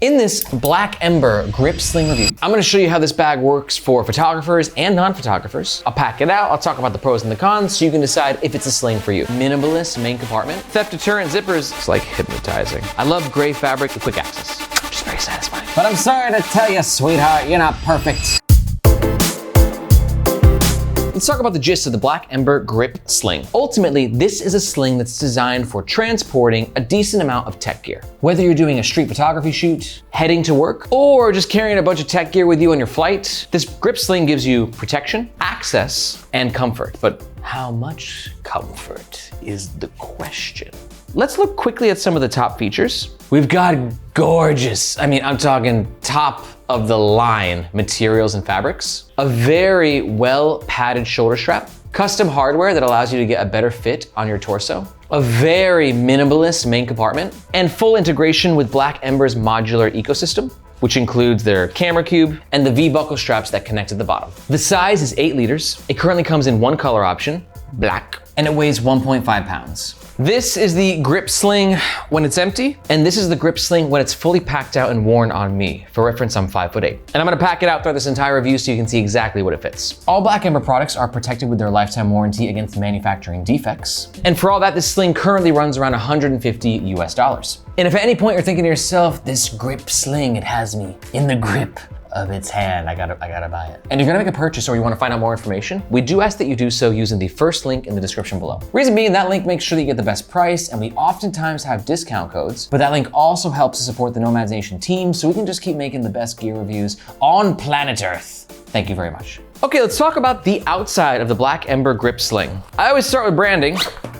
In this Black Ember grip sling review, I'm gonna show you how this bag works for photographers and non-photographers. I'll pack it out, I'll talk about the pros and the cons so you can decide if it's a sling for you. Minimalist main compartment, theft deterrent zippers, it's like hypnotizing. I love gray fabric with quick access, just very satisfying. But I'm sorry to tell you, sweetheart, you're not perfect. Let's talk about the gist of the Black Ember grip sling. Ultimately, this is a sling that's designed for transporting a decent amount of tech gear. Whether you're doing a street photography shoot, heading to work, or just carrying a bunch of tech gear with you on your flight, this grip sling gives you protection, access, and comfort. But how much comfort is the question? Let's look quickly at some of the top features. We've got gorgeous, I'm talking top of the line materials and fabrics, a very well padded shoulder strap, custom hardware that allows you to get a better fit on your torso, a very minimalist main compartment, and full integration with Black Ember's modular ecosystem, which includes their camera cube and the V-buckle straps that connect at the bottom. The size is 8 liters. It currently comes in one color option, black, and it weighs 1.5 pounds. This is the grip sling when it's empty, and this is the grip sling when it's fully packed out and worn on me. For reference, I'm 5'8". And I'm gonna pack it out throughout this entire review so you can see exactly what it fits. All Black Ember products are protected with their lifetime warranty against manufacturing defects. And for all that, this sling currently runs around $150 US. And if at any point you're thinking to yourself, this grip sling, it has me in the grip of its hand, I gotta buy it. And you're gonna make a purchase or you wanna find out more information, we do ask that you do so using the first link in the description below. Reason being, that link makes sure that you get the best price, and we oftentimes have discount codes, but that link also helps to support the Nomads Nation team so we can just keep making the best gear reviews on planet Earth. Thank you very much. Okay, let's talk about the outside of the Black Ember grip sling. I always start with branding,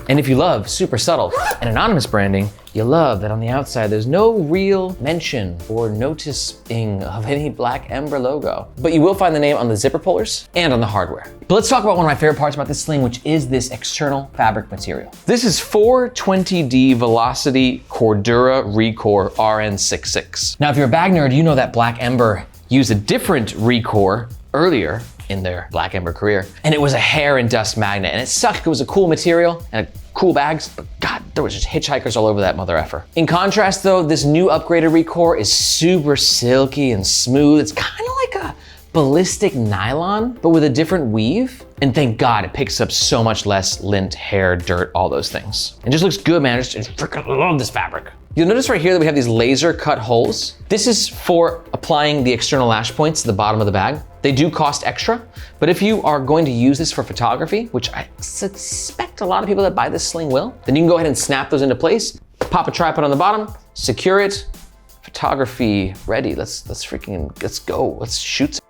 and if you love super subtle and anonymous branding, you love that on the outside there's no real mention or noticing of any Black Ember logo. But you will find the name on the zipper pullers and on the hardware. But let's talk about one of my favorite parts about this sling, which is this external fabric material. This is 420D Velocity Cordura Recore RN66. Now, if you're a bag nerd, you know that Black Ember used a different Recore earlier in their Black Ember career, and it was a hair and dust magnet, and it sucked. It was a cool material and cool bags, but God, there was just hitchhikers all over that mother effer. In contrast though, this new upgraded Recore is super silky and smooth. It's kind of like a ballistic nylon, but with a different weave. And thank God it picks up so much less lint, hair, dirt, all those things. It just looks good, man. I just freaking love this fabric. You'll notice right here that we have these laser cut holes. This is for applying the external lash points to the bottom of the bag. They do cost extra, but if you are going to use this for photography, which I suspect a lot of people that buy this sling will, then you can go ahead and snap those into place, pop a tripod on the bottom, secure it, photography ready. Let's go, let's shoot some.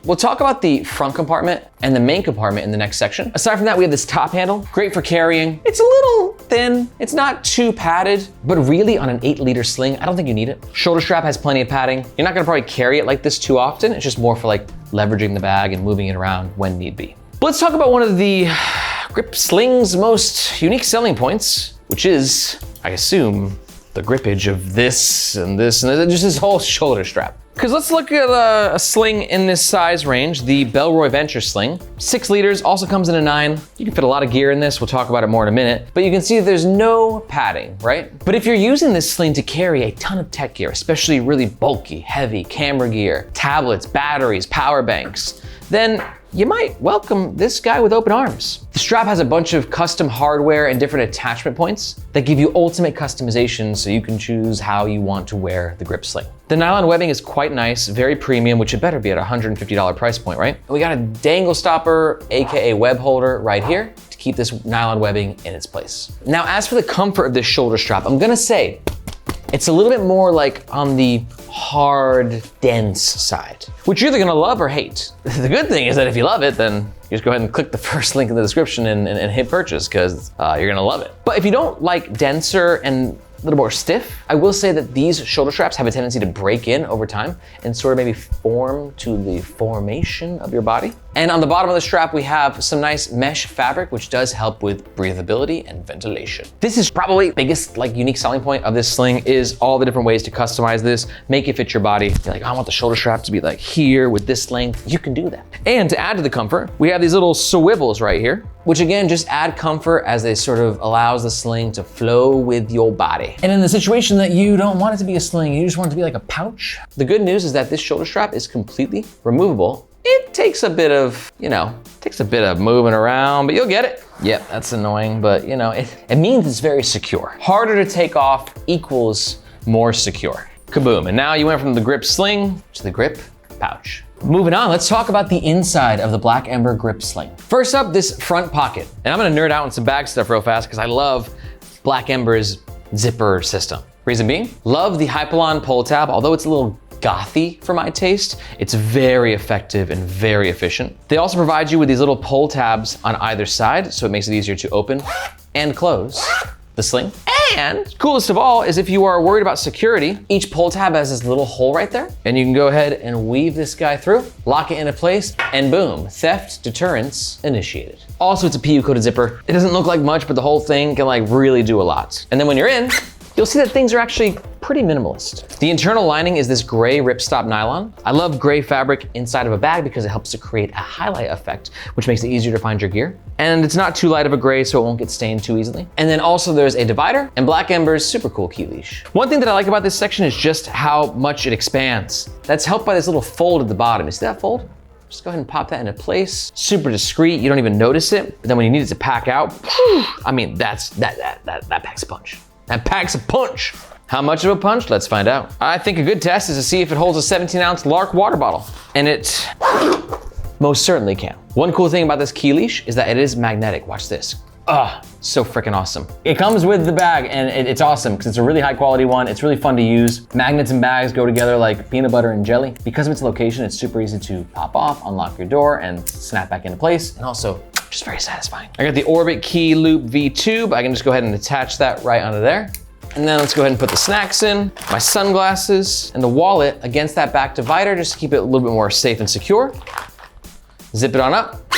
We'll talk about the front compartment and the main compartment in the next section. Aside from that, we have this top handle, great for carrying. It's a little thin, it's not too padded, but really on an 8-liter sling, I don't think you need it. Shoulder strap has plenty of padding. You're not gonna probably carry it like this too often. It's just more for like leveraging the bag and moving it around when need be. But let's talk about one of the grip sling's most unique selling points, which is, I assume, the grippage of this and this and just this whole shoulder strap. Because let's look at a sling in this size range, the Bellroy Venture sling. 6 liters, also comes in a 9. You can fit a lot of gear in this, we'll talk about it more in a minute, but you can see there's no padding, right? But if you're using this sling to carry a ton of tech gear, especially really bulky, heavy camera gear, tablets, batteries, power banks, then you might welcome this guy with open arms. The strap has a bunch of custom hardware and different attachment points that give you ultimate customization so you can choose how you want to wear the grip sling. The nylon webbing is quite nice, very premium, which it better be at a $150 price point, right? And we got a dangle stopper, AKA web holder right here to keep this nylon webbing in its place. Now, as for the comfort of this shoulder strap, I'm gonna say, it's a little bit more like on the hard, dense side, which you're either gonna love or hate. The good thing is that if you love it, then you just go ahead and click the first link in the description and hit purchase, because you're gonna love it. But if you don't like denser and a little more stiff, I will say that these shoulder straps have a tendency to break in over time and sort of maybe form to the formation of your body. And on the bottom of the strap, we have some nice mesh fabric, which does help with breathability and ventilation. This is probably the biggest unique selling point of this sling is all the different ways to customize this, make it fit your body. You're like, I want the shoulder strap to be like here with this length. You can do that. And to add to the comfort, we have these little swivels right here. which again, just add comfort as they sort of allows the sling to flow with your body. And in the situation that you don't want it to be a sling, you just want it to be like a pouch, the good news is that this shoulder strap is completely removable. It takes a bit of, moving around, but you'll get it. Yep, that's annoying, but it means it's very secure. Harder to take off equals more secure. Kaboom, and now you went from the grip sling to the grip pouch. Moving on, let's talk about the inside of the Black Ember grip sling. First up, this front pocket. And I'm gonna nerd out on some bag stuff real fast because I love Black Ember's zipper system. Reason being, love the Hypalon pull tab, although it's a little gothy for my taste, it's very effective and very efficient. They also provide you with these little pull tabs on either side, so it makes it easier to open and close the sling. And coolest of all is if you are worried about security, each pull tab has this little hole right there, and you can go ahead and weave this guy through, lock it into place, and boom, theft deterrence initiated. Also, it's a PU coated zipper. It doesn't look like much, but the whole thing can really do a lot. And then when you're in, you'll see that things are actually pretty minimalist. The internal lining is this gray ripstop nylon. I love gray fabric inside of a bag because it helps to create a highlight effect, which makes it easier to find your gear. And it's not too light of a gray, so it won't get stained too easily. And then also there's a divider and Black Ember's super cool key leash. One thing that I like about this section is just how much it expands. That's helped by this little fold at the bottom. You see that fold? Just go ahead and pop that into place. Super discreet, you don't even notice it. But then when you need it to pack out, I mean, that packs a punch. That packs a punch. How much of a punch? Let's find out. I think a good test is to see if it holds a 17-ounce Lark water bottle. And it most certainly can. One cool thing about this key leash is that it is magnetic. Watch this. So freaking awesome. It comes with the bag and it's awesome because it's a really high quality one. It's really fun to use. Magnets and bags go together like peanut butter and jelly. Because of its location, it's super easy to pop off, unlock your door, and snap back into place. And also, just very satisfying. I got the Orbit Key Loop V tube. I can just go ahead and attach that right onto there. And then let's go ahead and put the snacks in, my sunglasses, and the wallet against that back divider just to keep it a little bit more safe and secure. Zip it on up,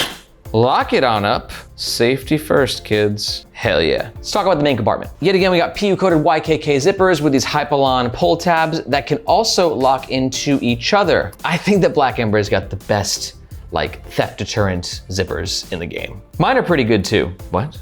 lock it on up. Safety first, kids. Hell yeah. Let's talk about the main compartment. Yet again, we got PU-coated YKK zippers with these Hypalon pull tabs that can also lock into each other. I think that Black Ember's got the best theft deterrent zippers in the game. Mine are pretty good too. What?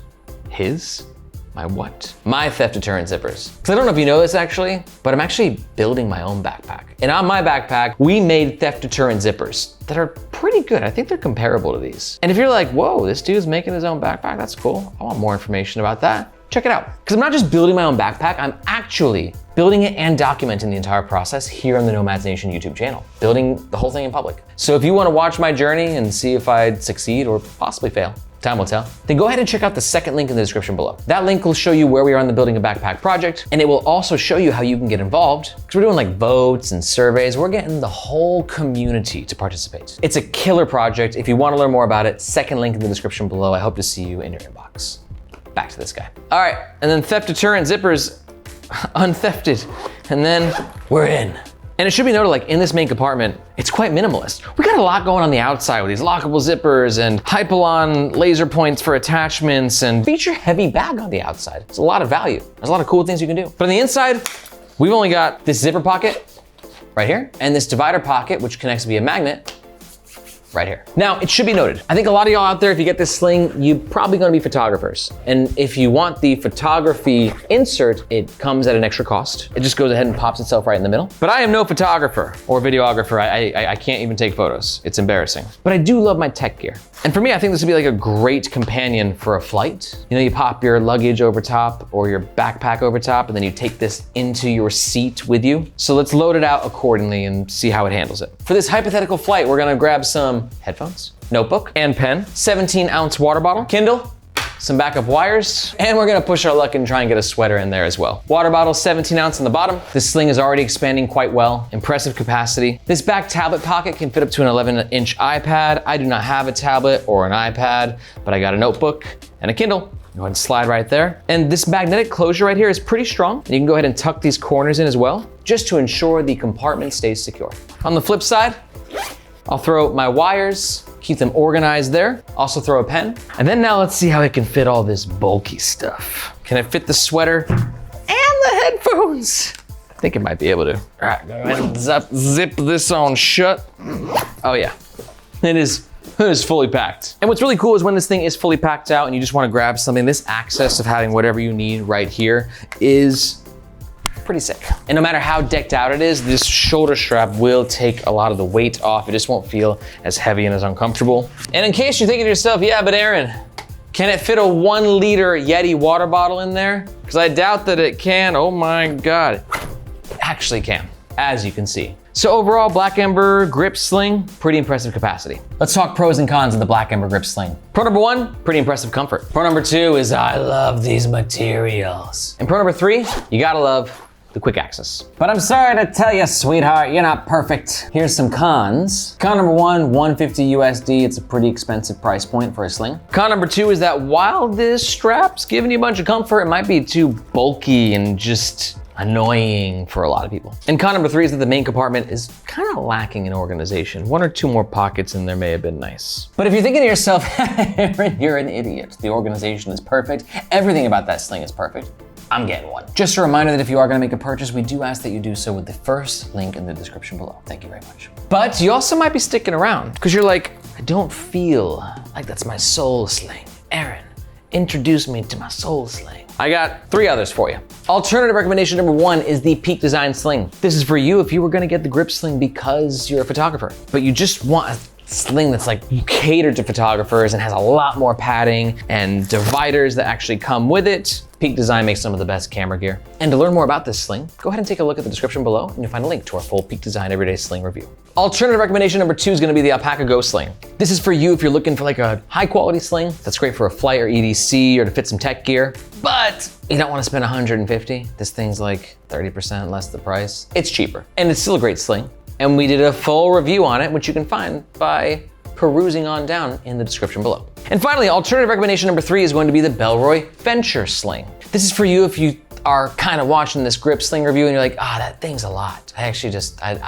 His? My what? My theft deterrent zippers. Because I don't know if you know this actually, but I'm actually building my own backpack. And on my backpack, we made theft deterrent zippers that are pretty good. I think they're comparable to these. And if you're like, whoa, this dude's making his own backpack, that's cool. I want more information about that. Check it out. Because I'm not just building my own backpack, I'm actually building it and documenting the entire process here on the Nomads Nation YouTube channel, building the whole thing in public. So if you want to watch my journey and see if I'd succeed or possibly fail, time will tell, then go ahead and check out the second link in the description below. That link will show you where we are in the Building a Backpack project, and it will also show you how you can get involved, because we're doing votes and surveys. We're getting the whole community to participate. It's a killer project. If you want to learn more about it, second link in the description below. I hope to see you in your inbox. Back to this guy. All right, and then theft deterrent zippers, unthefted, and then we're in. And it should be noted, in this main compartment, it's quite minimalist. We got a lot going on the outside with these lockable zippers and Hypalon laser points for attachments and feature heavy bag on the outside. It's a lot of value. There's a lot of cool things you can do. But on the inside, we've only got this zipper pocket right here and this divider pocket, which connects via magnet right here. Now, it should be noted, I think a lot of y'all out there, if you get this sling, you're probably gonna be photographers. And if you want the photography insert, it comes at an extra cost. It just goes ahead and pops itself right in the middle. But I am no photographer or videographer. I can't even take photos. It's embarrassing. But I do love my tech gear. And for me, I think this would be a great companion for a flight. You pop your luggage over top or your backpack over top, and then you take this into your seat with you. So let's load it out accordingly and see how it handles it. For this hypothetical flight, we're gonna grab some headphones, notebook and pen, 17-ounce water bottle, Kindle, some backup wires, and we're gonna push our luck and try and get a sweater in there as well. Water bottle, 17-ounce on the bottom. This sling is already expanding quite well, impressive capacity. This back tablet pocket can fit up to an 11-inch iPad. I do not have a tablet or an iPad, but I got a notebook and a Kindle. Go ahead and slide right there. And this magnetic closure right here is pretty strong. And you can go ahead and tuck these corners in as well, just to ensure the compartment stays secure. On the flip side, I'll throw my wires, keep them organized there. Also throw a pen. And then now let's see how it can fit all this bulky stuff. Can it fit the sweater and the headphones? I think it might be able to. All right, go ahead and zip this on shut. Oh yeah, it is is fully packed. And what's really cool is when this thing is fully packed out and you just wanna grab something, this access of having whatever you need right here is pretty sick. And no matter how decked out it is, this shoulder strap will take a lot of the weight off. It just won't feel as heavy and as uncomfortable. And in case you're thinking to yourself, yeah, but Aaron, can it fit a 1 liter Yeti water bottle in there? Because I doubt that it can. Oh my God. It actually can, as you can see. So overall, Black Ember Grip Sling, pretty impressive capacity. Let's talk pros and cons of the Black Ember Grip Sling. Pro number 1, pretty impressive comfort. Pro number 2 is I love these materials. And pro number 3, you gotta love the quick access. But I'm sorry to tell you, sweetheart, you're not perfect. Here's some cons. Con number 1, $150 USD. It's a pretty expensive price point for a sling. Con number 2 is that while this strap's giving you a bunch of comfort, it might be too bulky and just annoying for a lot of people. And con number 3 is that the main compartment is kind of lacking in organization. 1 or 2 more pockets in there may have been nice. But if you're thinking to yourself, Aaron, you're an idiot. The organization is perfect. Everything about that sling is perfect. I'm getting one. Just a reminder that if you are gonna make a purchase, we do ask that you do so with the first link in the description below. Thank you very much. But you also might be sticking around because you're like, I don't feel like that's my soul sling. Aaron, introduce me to my soul sling. I got 3 others for you. Alternative recommendation number 1 is the Peak Design Sling. This is for you if you were gonna get the grip sling because you're a photographer, but you just want a sling that's like catered to photographers and has a lot more padding and dividers that actually come with it. Peak Design makes some of the best camera gear. And to learn more about this sling, go ahead and take a look at the description below and you'll find a link to our full Peak Design Everyday Sling review. Alternative recommendation number 2 is gonna be the Alpaka Go Sling. This is for you if you're looking for like a high quality sling that's great for a flight or EDC or to fit some tech gear, but you don't wanna spend $150. This thing's like 30% less the price. It's cheaper and it's still a great sling. And we did a full review on it, which you can find by perusing on down in the description below. And finally, alternative recommendation number 3 is going to be the Bellroy Venture Sling. This is for you if you are kind of watching this grip sling review and you're like, that thing's a lot. I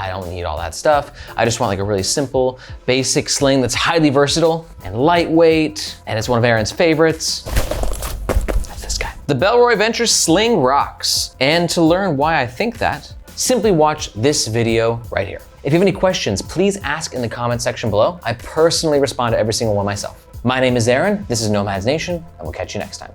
don't need all that stuff. I just want like a really simple, basic sling that's highly versatile and lightweight, and it's one of Aaron's favorites. That's this guy. The Bellroy Venture Sling rocks. And to learn why I think that, simply watch this video right here. If you have any questions, please ask in the comment section below. I personally respond to every single one myself. My name is Aaron, this is Nomads Nation, and we'll catch you next time.